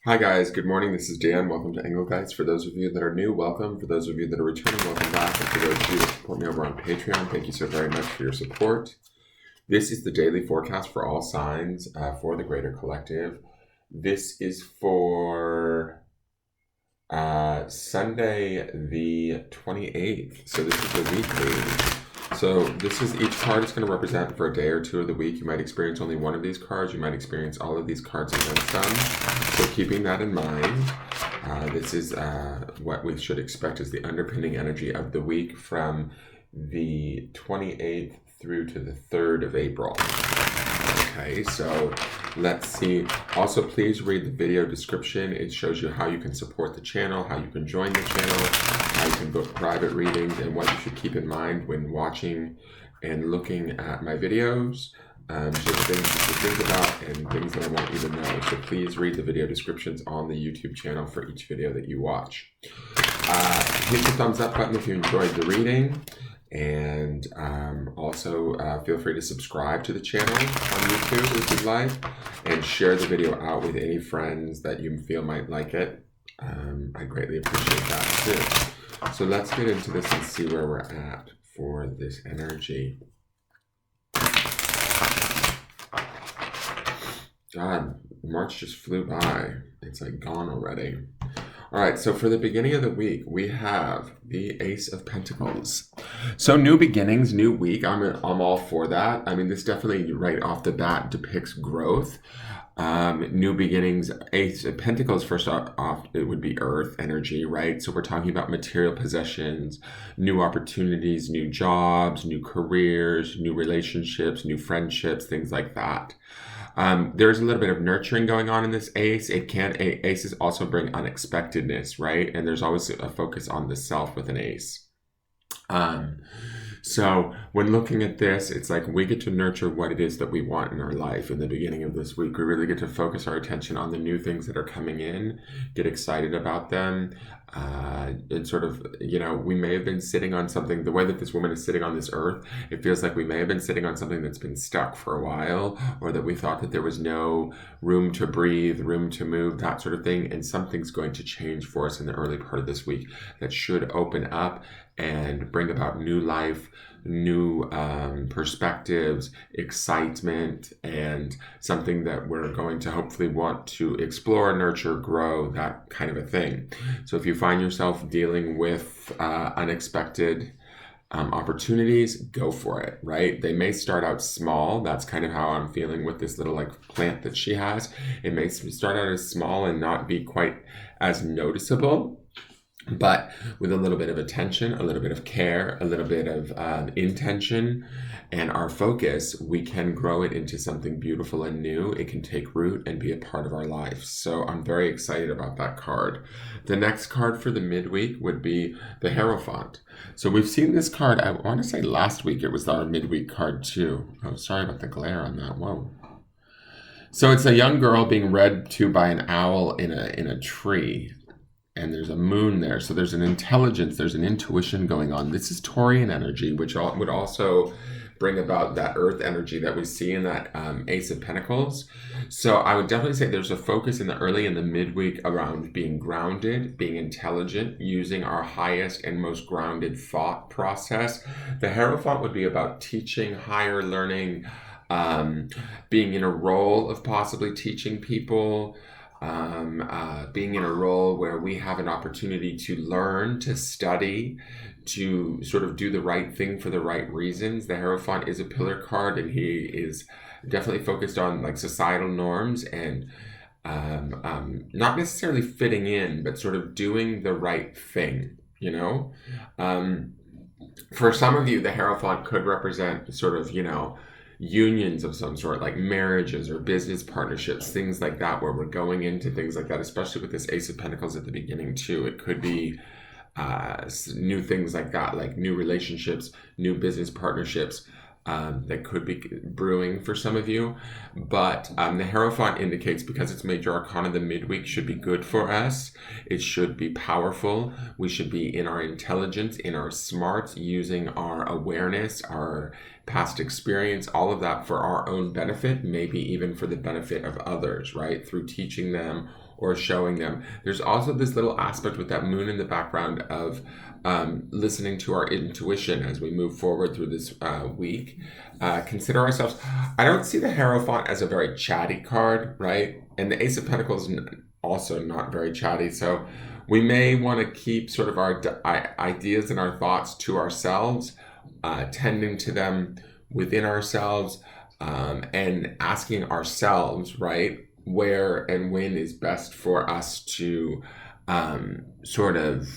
Hi guys, good morning. This is Dan. Welcome to Engelgeist. For those of you that are new, welcome. For those of you that are returning, welcome back. And for those of you that support me over on Patreon, thank you so very much for your support. This is the daily forecast for all signs for the greater collective. This is for Sunday the 28th. So this is the weekly. So this is each card is going to represent for a day or two of the week. You might experience only one of these cards. You might experience all of these cards and then some. So keeping that in mind, this is what we should expect as the underpinning energy of the week from the 28th through to the 3rd of April. Okay, so let's see. Also, please read the video description. It shows you how you can support the channel, how you can join the channel, how you can book private readings, and what you should keep in mind when watching and looking at my videos. Just things to think about and things that I want you to know. So please read the video descriptions on the YouTube channel for each video that you watch. Hit the thumbs up button if you enjoyed the reading. And also feel free to subscribe to the channel on YouTube if you'd like, and share the video out with any friends that you feel might like it. I greatly appreciate that too. So let's get into this and see where we're at for this energy. God, March just flew by. It's like gone already. All right, so for the beginning of the week, we have the Ace of Pentacles. So new beginnings, new week. I'm all for that. I mean, this definitely right off the bat depicts growth. New beginnings, Ace of Pentacles, first off, it would be earth energy, right? So we're talking about material possessions, new opportunities, new jobs, new careers, new relationships, new friendships, things like that. There's a little bit of nurturing going on in this ace. Aces also bring unexpectedness, right? And there's always a focus on the self with an ace. So when looking at this, it's like we get to nurture what it is that we want in our life in the beginning of this week. We really get to focus our attention on the new things that are coming in, get excited about them. And sort of, we may have been sitting on something, the way that this woman is sitting on this earth, it feels like we may have been sitting on something that's been stuck for a while, or that we thought that there was no room to breathe, room to move, that sort of thing. And something's going to change for us in the early part of this week that should open up and bring about new life, new perspectives, excitement, and something that we're going to hopefully want to explore, nurture, grow, that kind of a thing. So if you find yourself dealing with unexpected opportunities, go for it, right? They may start out small. That's kind of how I'm feeling with this little plant that she has. It may start out as small and not be quite as noticeable. But with a little bit of attention, a little bit of care, a little bit of intention, and our focus, we can grow it into something beautiful and new. It can take root and be a part of our life. So I'm very excited about that card. The next card for the midweek would be the Hierophant. So we've seen this card, I want to say last week it was our midweek card too. Oh, sorry about the glare on that. Whoa. So it's a young girl being read to by an owl in a tree. And there's a moon there. So there's an intelligence, there's an intuition going on. This is Taurian energy, which would also bring about that earth energy that we see in that Ace of Pentacles. So I would definitely say there's a focus in the early and the midweek around being grounded, being intelligent, using our highest and most grounded thought process. The Hierophant would be about teaching, higher learning, being in a role of possibly teaching people, being in a role where we have an opportunity to learn, to study, to sort of do the right thing for the right reasons. The Hierophant is a pillar card, and he is definitely focused on societal norms and not necessarily fitting in, but sort of doing the right thing, For some of you, the Hierophant could represent sort of, unions of some sort, like marriages or business partnerships, things like that, where we're going into things like that, especially with this Ace of Pentacles at the beginning too. It could be new things like that, like new relationships, new business partnerships that could be brewing for some of you. But the Hierophant indicates, because it's major arcana, the midweek should be good for us. It should be powerful. We should be in our intelligence, in our smarts, using our awareness, our past experience, all of that for our own benefit, maybe even for the benefit of others, right? Through teaching them or showing them. There's also this little aspect with that moon in the background of listening to our intuition as we move forward through this week. Consider ourselves. I don't see the Hierophant as a very chatty card, right? And the Ace of Pentacles also not very chatty. So we may want to keep sort of our ideas and our thoughts to ourselves, tending to them within ourselves, and asking ourselves, right, where and when is best for us to sort of,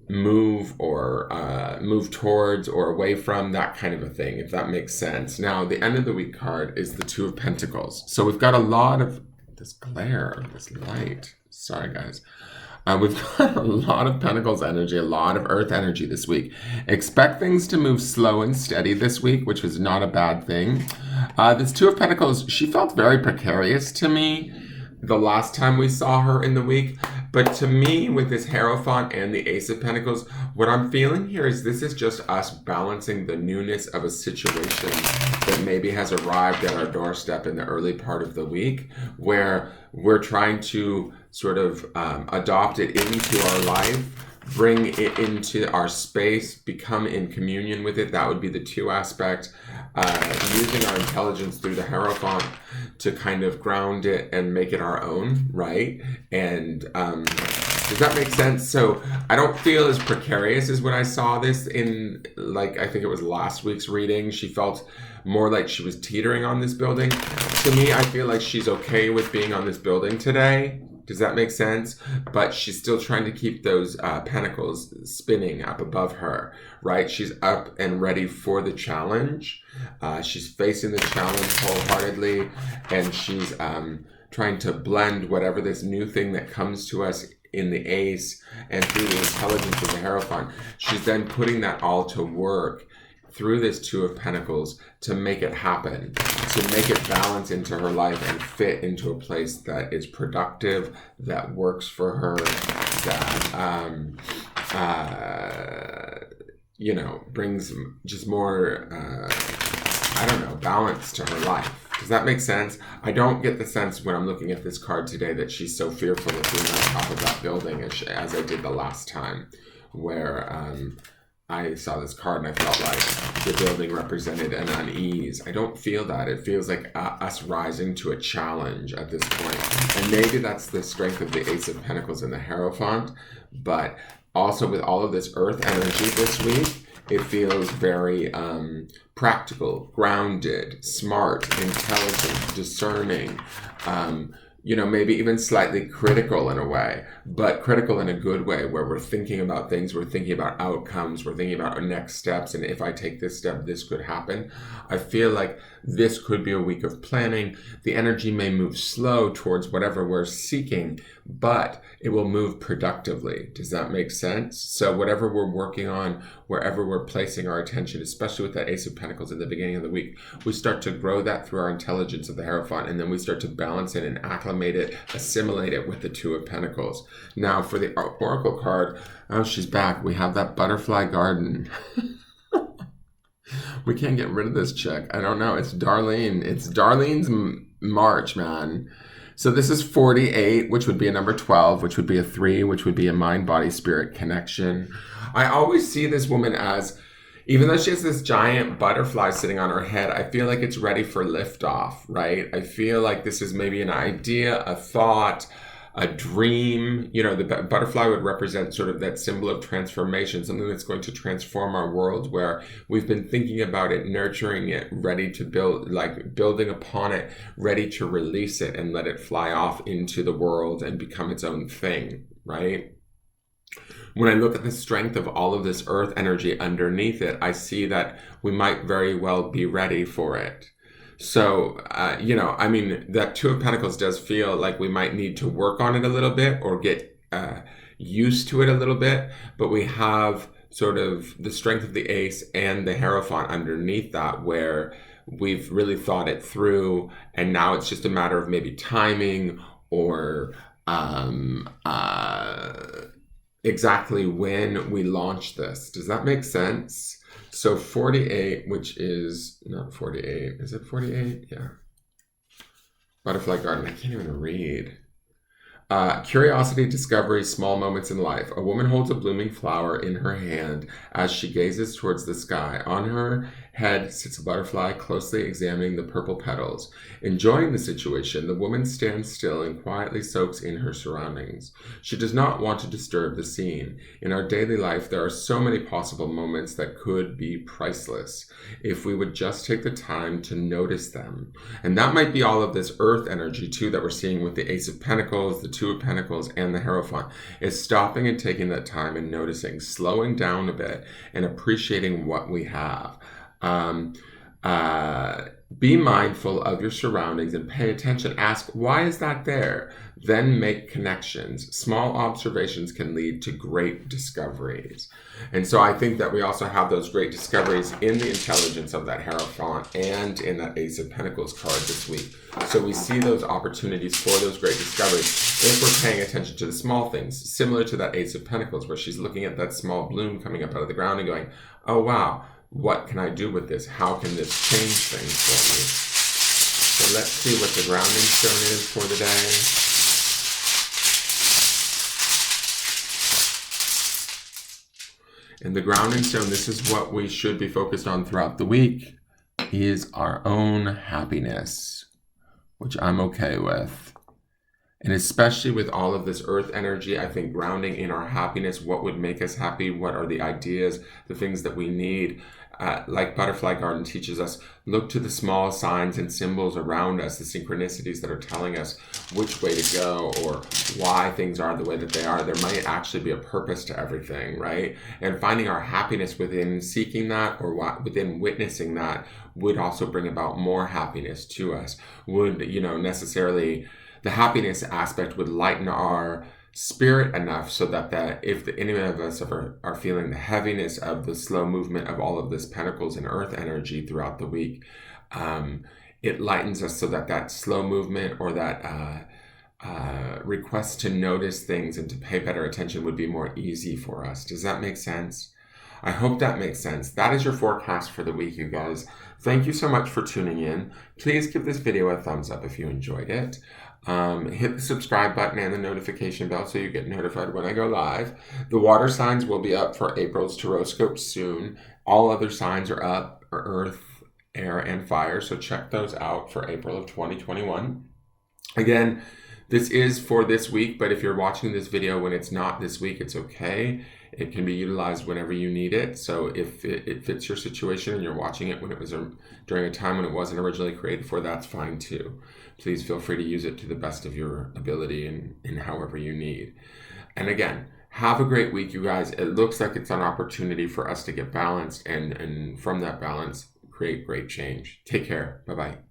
move or move towards or away from, that kind of a thing, if that makes sense. Now, the end of the week card is the Two of Pentacles. So we've got a lot of this glare, this light. Sorry, guys. We've got a lot of Pentacles energy, a lot of Earth energy this week. Expect things to move slow and steady this week, which was not a bad thing. This Two of Pentacles, she felt very precarious to me the last time we saw her in the week. But to me, with this Hierophant and the Ace of Pentacles, what I'm feeling here is this is just us balancing the newness of a situation that maybe has arrived at our doorstep in the early part of the week, where we're trying to sort of adopt it into our life, bring it into our space, become in communion with it. That would be the two aspect. Using our intelligence through the Hierophant to kind of ground it and make it our own, right? And does that make sense? So I don't feel as precarious as when I saw this in, like, I think it was last week's reading. She felt more like she was teetering on this building. To me, I feel like she's okay with being on this building today. Does that make sense? But she's still trying to keep those pentacles spinning up above her, right? She's up and ready for the challenge. She's facing the challenge wholeheartedly, and she's trying to blend whatever this new thing that comes to us in the Ace and through the intelligence of the Hierophant. She's then putting that all to work through this Two of Pentacles to make it happen, to make it balance into her life and fit into a place that is productive, that works for her, that brings just more balance to her life. Does that make sense? I don't get the sense when I'm looking at this card today that she's so fearful of being on top of that building as I did the last time, where I saw this card and I felt like the building represented an unease. I don't feel that. It feels like us rising to a challenge at this point. And maybe that's the strength of the Ace of Pentacles and the Hierophant. But also with all of this Earth energy this week, it feels very practical, grounded, smart, intelligent, discerning, maybe even slightly critical in a way, but critical in a good way, where we're thinking about things, we're thinking about outcomes, we're thinking about our next steps, and if I take this step, this could happen. I feel like this could be a week of planning. The energy may move slow towards whatever we're seeking, but it will move productively. Does that make sense? So whatever we're working on, wherever we're placing our attention, especially with that Ace of Pentacles in the beginning of the week, we start to grow that through our intelligence of the Hierophant, and then we start to balance it and acclimate it, assimilate it with the Two of Pentacles. Now for the Oracle card, oh, she's back. We have that butterfly garden. We can't get rid of this chick. I don't know. It's Darlene. It's Darlene's March, man. So this is 48, which would be a number 12, which would be a 3, which would be a mind, body, spirit connection. I always see this woman as, even though she has this giant butterfly sitting on her head, I feel like it's ready for liftoff, right? I feel like this is maybe an idea, a thought, a dream. The butterfly would represent sort of that symbol of transformation, something that's going to transform our world, where we've been thinking about it, nurturing it, ready to build, like building upon it, ready to release it and let it fly off into the world and become its own thing, right? When I look at the strength of all of this Earth energy underneath it, I see that we might very well be ready for it. So, that Two of Pentacles does feel like we might need to work on it a little bit or get used to it a little bit, but we have sort of the strength of the Ace and the Hierophant underneath that, where we've really thought it through, and now it's just a matter of maybe timing or exactly when we launch this. Does that make sense? So 48, which is not 48. Is it 48? Yeah. Butterfly Garden. I can't even read. Curiosity, discovery, small moments in life. A woman holds a blooming flower in her hand as she gazes towards the sky. On her head sits a butterfly, closely examining the purple petals. Enjoying the situation, the woman stands still and quietly soaks in her surroundings. She does not want to disturb the scene. In our daily life, there are so many possible moments that could be priceless if we would just take the time to notice them. And that might be all of this earth energy too that we're seeing with the Ace of Pentacles, the Two of Pentacles, and the Hierophant, is stopping and taking that time and noticing, slowing down a bit and appreciating what we have. Be mindful of your surroundings and pay attention. Ask, why is that there? Then make connections. Small observations can lead to great discoveries. And so I think that we also have those great discoveries in the intelligence of that Hierophant and in that Ace of Pentacles card this week. So we see those opportunities for those great discoveries if we're paying attention to the small things, similar to that Ace of Pentacles, where she's looking at that small bloom coming up out of the ground and going, oh, wow, what can I do with this? How can this change things for me? So let's see what the grounding stone is for the day. And the grounding stone, this is what we should be focused on throughout the week, is our own happiness, which I'm okay with. And especially with all of this earth energy, I think grounding in our happiness, what would make us happy, what are the ideas, the things that we need. Like Butterfly Garden teaches us, look to the small signs and symbols around us, the synchronicities that are telling us which way to go or why things are the way that they are. There might actually be a purpose to everything, right? And finding our happiness within seeking that or within witnessing that would also bring about more happiness to us. Would, necessarily the happiness aspect would lighten our spirit enough so that if any of us are feeling the heaviness of the slow movement of all of this pentacles and earth energy throughout the week, it lightens us so that slow movement or that request to notice things and to pay better attention would be more easy for us. Does that make sense? I hope that makes sense. That is your forecast for the week, you guys. Thank you so much for tuning in. Please give this video a thumbs up if you enjoyed it. Hit the subscribe button and the notification bell so you get notified when I go live. The water signs will be up for April's Tarot soon. All other signs are up for Earth, Air, and Fire, so check those out for April of 2021. Again, this is for this week, but if you're watching this video when it's not this week, it's okay. It can be utilized whenever you need it. So if it fits your situation and you're watching it when it was during a time when it wasn't originally created for, that's fine too. Please feel free to use it to the best of your ability and however you need. And again, have a great week, you guys. It looks like it's an opportunity for us to get balanced and from that balance, create great change. Take care. Bye-bye.